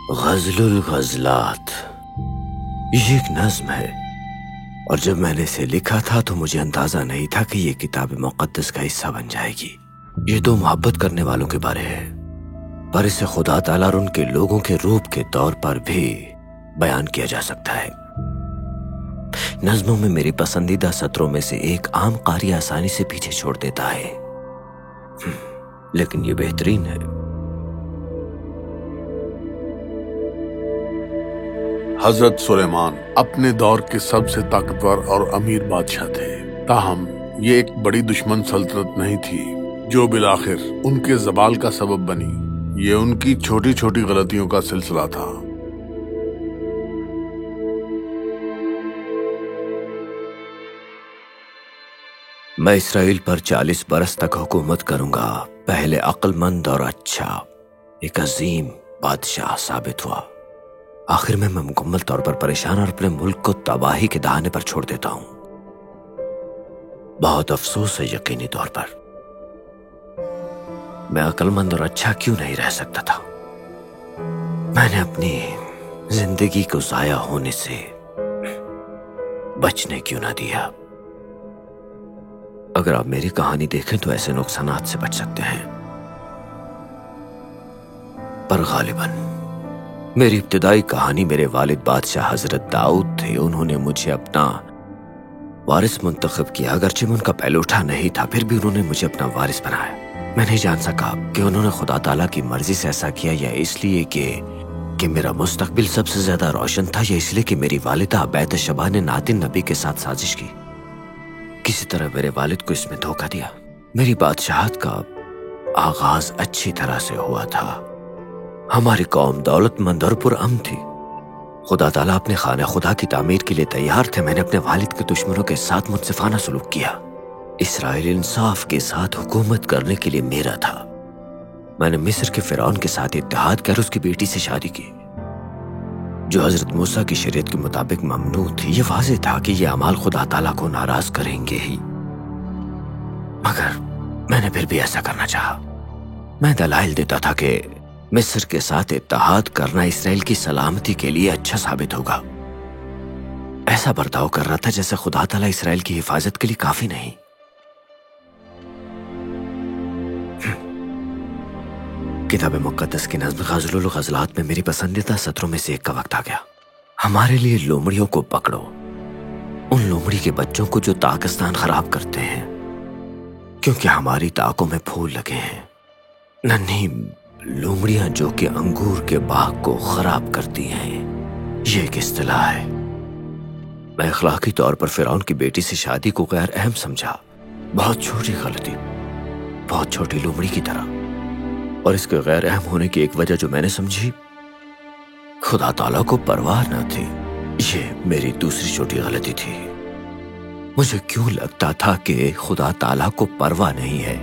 غزل الغزلات یہ ایک نظم ہے، اور جب میں نے اسے لکھا تھا تو مجھے اندازہ نہیں تھا کہ یہ کتاب مقدس کا حصہ بن جائے گی۔ یہ تو محبت کرنے والوں کے بارے ہے، پر اسے خدا تعالیٰ اور ان کے لوگوں کے روپ کے طور پر بھی بیان کیا جا سکتا ہے۔ نظموں میں میری پسندیدہ سطروں میں سے ایک عام قاری آسانی سے پیچھے چھوڑ دیتا ہے، لیکن یہ بہترین ہے۔ حضرت سلیمان اپنے دور کے سب سے طاقتور اور امیر بادشاہ تھے، تاہم یہ ایک بڑی دشمن سلطنت نہیں تھی جو بالآخر ان کے زوال کا سبب بنی۔ یہ ان کی چھوٹی چھوٹی غلطیوں کا سلسلہ تھا۔ میں اسرائیل پر 40 برس تک حکومت کروں گا۔ پہلے عقل مند اور اچھا ایک عظیم بادشاہ ثابت ہوا، آخر میں مکمل طور پر پریشان اور اپنے ملک کو تباہی کے دہانے پر چھوڑ دیتا ہوں۔ بہت افسوس ہے، یقینی طور پر میں عقل مند اور اچھا کیوں نہیں رہ سکتا تھا۔ میں نے اپنی زندگی کو ضائع ہونے سے بچنے کیوں نہ دیا۔ اگر آپ میری کہانی دیکھیں تو ایسے نقصانات سے بچ سکتے ہیں، پر غالباً میری ابتدائی کہانی میرے والد بادشاہ حضرت داؤد تھے۔ انہوں نے مجھے اپنا وارث منتخب کیا، اگرچہ میں ان کا پہلو اٹھا نہیں تھا، پھر بھی انہوں نے مجھے اپنا وارث بنایا۔ میں نہیں جان سکا کہ انہوں نے خدا تعالیٰ کی مرضی سے ایسا کیا، یا اس لیے کہ میرا مستقبل سب سے زیادہ روشن تھا، یا اس لیے کہ میری والدہ بیت شبہ نے ناتن نبی کے ساتھ سازش کی۔ کسی طرح میرے والد کو اس میں دھوکہ دیا۔ میری بادشاہت کا آغاز اچھی طرح سے ہوا تھا۔ ہماری قوم دولت مند اور پرامن تھی۔ خدا تعالیٰ اپنے خانہ خدا کی تعمیر کے لیے تیار تھے۔ میں نے اپنے والد کے دشمنوں کے ساتھ منصفانہ سلوک کیا۔ اسرائیل انصاف کے ساتھ حکومت کرنے کے لیے میرا تھا۔ میں نے مصر کے فرعون کے ساتھ اتحاد کر اس کی بیٹی سے شادی کی، جو حضرت موسیٰ کی شریعت کے مطابق ممنوع تھی۔ یہ واضح تھا کہ یہ اعمال خدا تعالیٰ کو ناراض کریں گے ہی، مگر میں نے پھر بھی ایسا کرنا چاہا۔ میں دلائل دیتا تھا کہ مصر کے ساتھ اتحاد کرنا اسرائیل کی سلامتی کے لیے اچھا ثابت ہوگا۔ ایسا برتاؤ کر رہا تھا جیسے خدا تعالیٰ اسرائیل کی حفاظت کے لیے کافی نہیں۔ کتاب مقدس کی نظم غزل الغزلات میں میری پسندیدہ سطروں میں سے ایک کا وقت آ گیا۔ ہمارے لیے لومڑیوں کو پکڑو، ان لومڑی کے بچوں کو جو تاکستان خراب کرتے ہیں، کیونکہ ہماری طاقوں میں پھول لگے ہیں۔ ننھی لومڑیاں جو کہ انگور کے باغ کو خراب کرتی ہیں، یہ ایک اصطلاح ہے۔ میں اخلاقی طور پر فرعون کی بیٹی سے شادی کو غیر اہم سمجھا، بہت چھوٹی غلطی، بہت چھوٹی لومڑی کی طرح۔ اور اس کے غیر اہم ہونے کی ایک وجہ جو میں نے سمجھی، خدا تعالیٰ کو پرواہ نہ تھی۔ یہ میری دوسری چھوٹی غلطی تھی۔ مجھے کیوں لگتا تھا کہ خدا تعالیٰ کو پرواہ نہیں ہے؟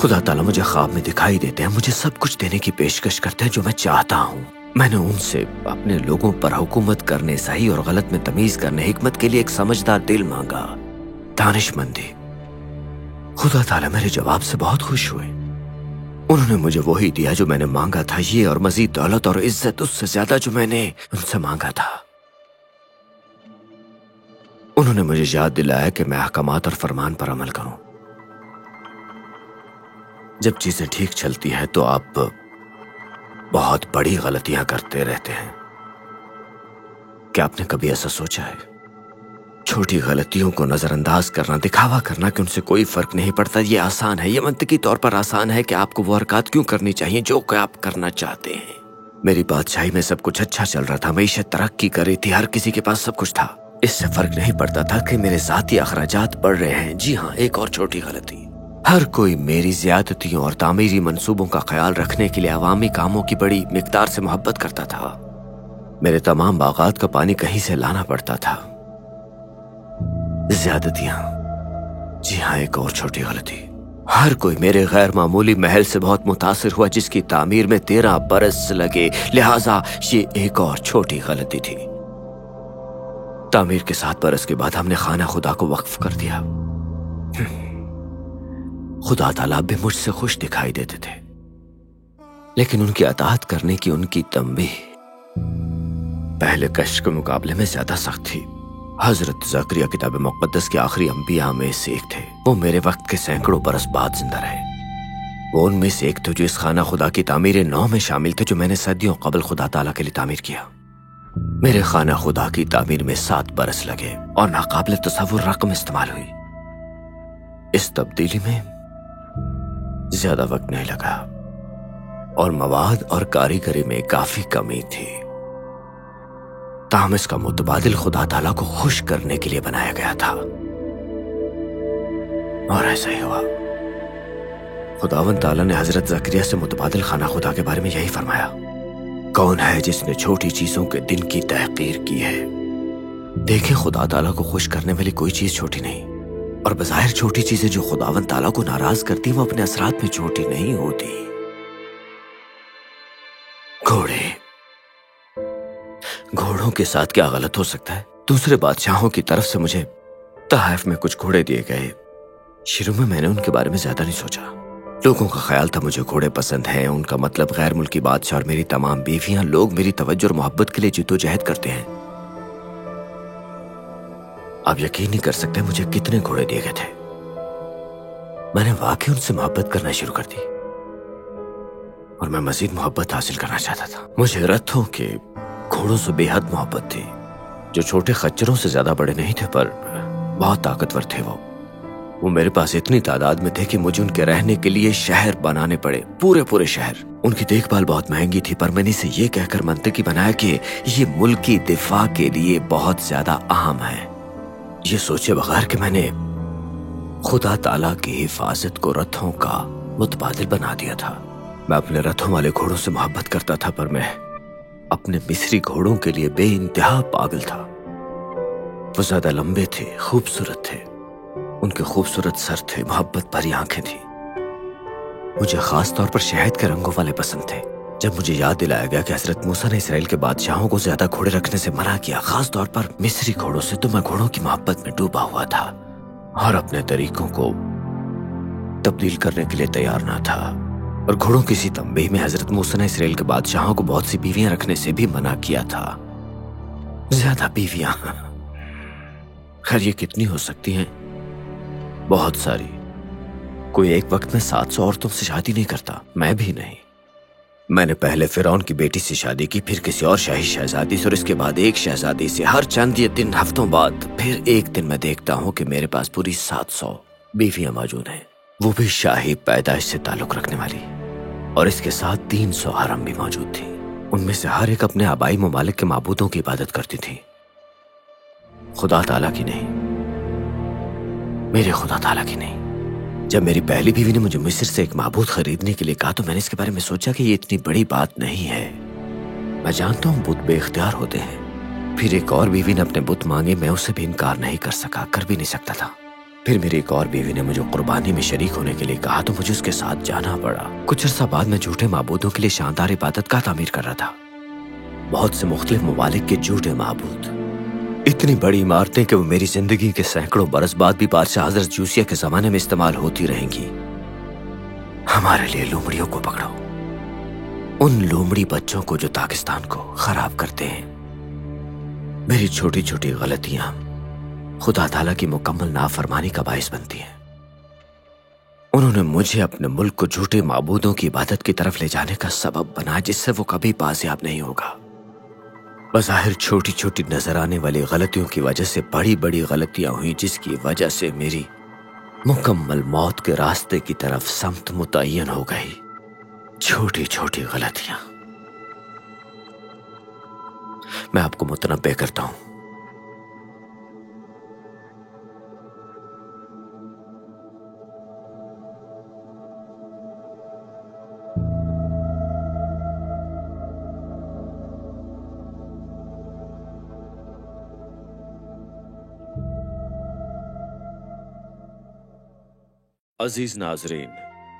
خدا تعالیٰ مجھے خواب میں دکھائی دیتے ہیں، مجھے سب کچھ دینے کی پیشکش کرتے ہیں جو میں چاہتا ہوں۔ میں نے ان سے اپنے لوگوں پر حکومت کرنے، صحیح اور غلط میں تمیز کرنے، حکمت کے لیے ایک سمجھدار دل مانگا، دانش مندی۔ خدا تعالیٰ میرے جواب سے بہت خوش ہوئے۔ انہوں نے مجھے وہی دیا جو میں نے مانگا تھا، یہ اور مزید دولت اور عزت، اس سے زیادہ جو میں نے ان سے مانگا تھا۔ انہوں نے مجھے یاد دلایا کہ میں احکامات اور فرمان پر عمل کروں۔ جب چیزیں ٹھیک چلتی ہیں تو آپ بہت بڑی غلطیاں کرتے رہتے ہیں۔ کیا آپ نے کبھی ایسا سوچا ہے؟ چھوٹی غلطیوں کو نظر انداز کرنا، دکھاوا کرنا کہ ان سے کوئی فرق نہیں پڑتا، یہ آسان ہے، یہ منطقی طور پر آسان ہے کہ آپ کو وہ حرکات کیوں کرنی چاہیے جو کہ آپ کرنا چاہتے ہیں۔ میری بادشاہی میں سب کچھ اچھا چل رہا تھا، معیشت ترقی کر رہی تھی، ہر کسی کے پاس سب کچھ تھا۔ اس سے فرق نہیں پڑتا تھا کہ میرے ذاتی اخراجات بڑھ رہے ہیں۔ جی ہاں، ایک اور چھوٹی غلطی، ہر کوئی میری زیادتیوں اور تعمیری منصوبوں کا خیال رکھنے کے لیے عوامی کاموں کی بڑی مقدار سے محبت کرتا تھا۔ میرے تمام باغات کا پانی کہیں سے لانا پڑتا تھا۔ زیادتیاں، جی ہاں، ایک اور چھوٹی غلطی، ہر کوئی میرے غیر معمولی محل سے بہت متاثر ہوا جس کی تعمیر میں 13 برس لگے، لہٰذا یہ ایک اور چھوٹی غلطی تھی۔ تعمیر کے 7 برس کے بعد ہم نے خانہ خدا کو وقف کر دیا۔ خدا تعالیٰ بھی مجھ سے خوش دکھائی دیتے تھے۔ लेकिन उनकी अताअत करने की उनकी तंबीह पहले कश्फ के मुकाबले में ज्यादा सख्त थी। हजरत ज़करिया किताब मुक़द्दस के आखिरी अंबिया में से एक थे। वो मेरे वक्त के सैकड़ों बरस बाद जिंदा रहे। वो उनमें से एक थे जो इस खाना खुदा की तामीर नौ में शामिल थे जो मैंने सदियों कबल खुदा ताला के लिए तामीर किया। मेरे खाना खुदा की तामीर में 7 बरस लगे और नाकाबिल तसव्वुर रकम इस्तेमाल हुई। इस तब्दीली में ज्यादा वक्त नहीं लगा और मवाद और कारीगरी में काफी कमी थी। ताहम इसका मुतबादिल खुदा ताला को खुश करने के लिए बनाया गया था और ऐसा ही हुआ। खुदावन ताला ने हजरत ज़करिया से मुतबादिल खाना खुदा के बारे में यही फरमाया, कौन है जिसने छोटी चीजों के दिन की तहकीर की है। देखें, खुदा ताला को खुश करने वाली कोई चीज छोटी नहीं, और बज़ाहिर छोटी चीजें जो खुदावन ताला को नाराज करती वो अपने असरात में छोटी नहीं होती। घोड़ों के साथ क्या गलत हो सकता है। दूसरे बादशाहों की तरफ से मुझे तहफ में कुछ घोड़े दिए गए। शुरू में मैंने उनके बारे में ज्यादा नहीं सोचा। लोगों का ख्याल था मुझे घोड़े पसंद हैं, उनका मतलब गैर मुल्की बादशाह और मेरी तमाम बीवियां, लोग मेरी तवज्जो और मोहब्बत के लिए जिद्दोजहद करते हैं। आप यकीन नहीं कर सकते मुझे कितने घोड़े दिए गए थे। मैंने वाकई उनसे मोहब्बत करना शुरू कर दी और मैं मजीद मोहब्बत हासिल करना चाहता था। मुझे रथों के घोड़ों से बेहद मोहब्बत थी, जो छोटे खच्चरों से ज्यादा बड़े नहीं थे पर बहुत ताकतवर थे। वो मेरे पास इतनी तादाद में थे कि मुझे उनके रहने के लिए शहर बनाने पड़े, पूरे शहर। उनकी देखभाल बहुत महंगी थी पर मैंने इसे ये कहकर मंतकी बनाया कि ये मुल्की दिफा के लिए बहुत ज्यादा अहम है। ये सोचे बगैर कि मैंने खुदा ताला की हिफाजत को रथों का मुतबादिल बना दिया था। मैं अपने रथों वाले घोड़ों से मोहब्बत करता था पर मैं अपने मिस्री घोड़ों के लिए बेइंतहा पागल था। वो ज्यादा लंबे थे, खूबसूरत थे, उनके खूबसूरत सर थे, मोहब्बत भरी आंखें थी। मुझे खास तौर पर शहद के रंगों वाले पसंद थे। जब मुझे याद दिलाया गया कि हजरत मूसा ने इसराइल के बादशाहों को ज्यादा घोड़े रखने से मना किया, खास तौर पर मिस्री घोड़ों से, तो मैं घोड़ों की मोहब्बत में डूबा हुआ था और अपने तरीकों को तब्दील करने के लिए तैयार ना था। और घोड़ों की इसी तंबीह में हजरत मूसा ने इसराइल के बादशाहों को बहुत सी बीवियां रखने से भी मना किया था। ज्यादा बीवियां, खैर ये कितनी हो सकती हैं? बहुत सारी। कोई एक वक्त में 700 औरतों से शादी नहीं करता, मैं भी नहीं। मैंने पहले फिरौन की बेटी से शादी की, फिर किसी और शाही शहजादी से, और इसके बाद एक शहजादी से। हर चंद ये दिन हफ्तों बाद फिर एक दिन मैं देखता हूँ कि मेरे पास पूरी 700 बीवियां मौजूद हैं, वो भी शाही पैदाइश से ताल्लुक रखने वाली। और इसके साथ 300 हरम भी मौजूद थी। उनमें से हर एक अपने आबाई ममालिक के माबूदों की इबादत करती थी, खुदा ताला की नहीं, मेरे खुदा ताला की नहीं। जब मेरी पहली बीवी ने मुझे मिस्र से एक माबूद खरीदने के लिए कहा तो मैंने इसके बारे में सोचा कि ये इतनी बड़ी बात नहीं है। मैं जानता हूँ बुत बेइख्तियार होते हैं। फिर एक और बीवी ने अपने बुत मांगे, मैं उसे भी इनकार नहीं कर सका, कर भी नहीं सकता था। फिर मेरी एक और बीवी ने मुझे कुर्बानी में शरीक होने के लिए कहा तो मुझे उसके साथ जाना पड़ा। कुछ अर्सा बाद मैं झूठे माबूदों के लिए शानदार इबादत का तामीर कर रहा था। बहुत से मुख्तलिफ ममालिक के झूठे माबूद, इतनी बड़ी इमारतें कि वो मेरी जिंदगी के सैकड़ों बरस बाद भी बादशाह हजरत जूसिया के जमाने में इस्तेमाल होती रहेंगी। हमारे लिए लोमड़ियों को पकड़ो, उन लोमड़ी बच्चों को जो पाकिस्तान को खराब करते हैं। मेरी छोटी छोटी गलतियां खुदा ताला की मुकम्मल नाफरमानी का बाइस बनती हैं। उन्होंने मुझे अपने मुल्क को झूठे माबूदों की इबादत की तरफ ले जाने का सबब बनाया, जिससे वो कभी बाजियाब नहीं होगा। बज़ाहिर छोटी छोटी नजर आने वाली गलतियों की वजह से बड़ी बड़ी गलतियां हुई, जिसकी वजह से मेरी मुकम्मल मौत के रास्ते की तरफ समत मुतय्यन हो गई। छोटी छोटी गलतियां। मैं आपको मुतनब्बे करता हूं, अजीज नाजरीन,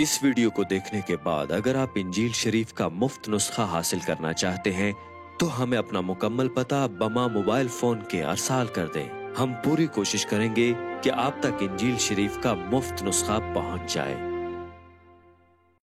इस वीडियो को देखने के बाद अगर आप इंजील शरीफ का मुफ्त नुस्खा हासिल करना चाहते हैं तो हमें अपना मुकम्मल पता बमा मोबाइल फोन के अरसाल कर दें। हम पूरी कोशिश करेंगे कि आप तक इंजील शरीफ का मुफ्त नुस्खा पहुंच जाए।